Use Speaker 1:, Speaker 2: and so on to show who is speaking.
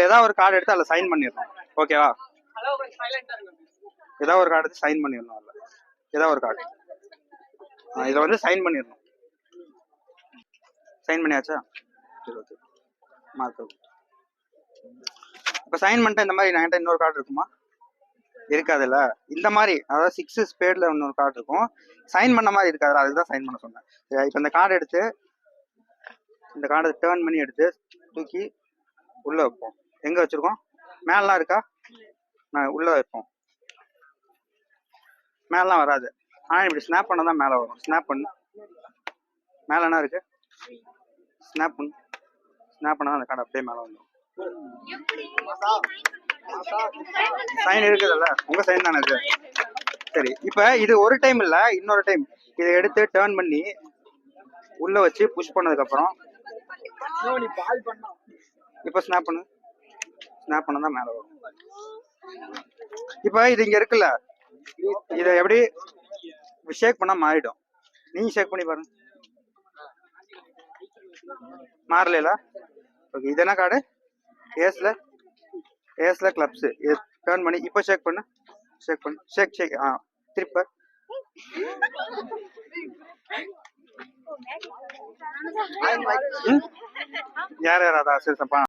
Speaker 1: ஏதாவது ஒரு கார்டு எடுத்து அதில் சைன் பண்ணிடணும். ஓகேவா? ஏதாவது ஒரு கார்டு எடுத்து சைன் பண்ணிடணும். அதில் ஏதாவது ஒரு கார்டு இதை வந்து சைன் பண்ணிடணும். சைன் பண்ணியாச்சா? சரி, ஓகே. மார்க். இப்போ சைன் பண்ணிட்டு இந்த மாதிரி என்கிட்ட இன்னொரு கார்டு இருக்குமா? இருக்காதுல்ல. இந்த மாதிரி அதாவது 6 ஸ்பேடில் இன்னொரு கார்டு இருக்கும், சைன் பண்ண மாதிரி இருக்காது. அதுக்கு தான் சைன் பண்ண சொன்னேன். இப்போ இந்த கார்டு எடுத்து இந்த கார்டை டேர்ன் பண்ணி எடுத்து தூக்கி உள்ளே வைப்போம். எங்கே வச்சுருக்கோம்? மேலாம் இருக்கா? நான் உள்ளே வைப்போம். மேலாம் வராது. ஆனால் இப்படி ஸ்னாப் பண்ண தான் மேலே வரும். ஸ்னாப் பண்ணு. மேலே என்ன இருக்கு? ஸ்னாப் பண்ணு. ஸ்னாப் பண்ணால் அந்த கார்டு அப்படியே மேலே வந்துடும். சைன் இருக்குதுல்ல, உங்கள் சைன் தானே இது. சரி, இப்போ இது ஒரு டைம் இல்லை, இன்னொரு டைம் இதை எடுத்து டேர்ன் பண்ணி உள்ளே வச்சு புஷ் பண்ணதுக்கப்புறம் இப்போ ஸ்னாப் பண்ணு. ஸ்னாப் பண்ண தான் மேலே வரும். இப்போ இது இங்கே இருக்குல்ல, இதை எப்படி ஷேக் பண்ணால் மாறிடும். நீங்கள் ஷேக் பண்ணி பாருங்க. மாறல. ஓகே, இது என்ன கார்டு? ஏஸ்ல கிளப்ஸ். இது டர்ன் பண்ணி இப்போ ஷேக் பண்ணு. ஷேக் பண்ணு. ஷேக். திருப்ப. யார் யார் அதான் சரி சப்பா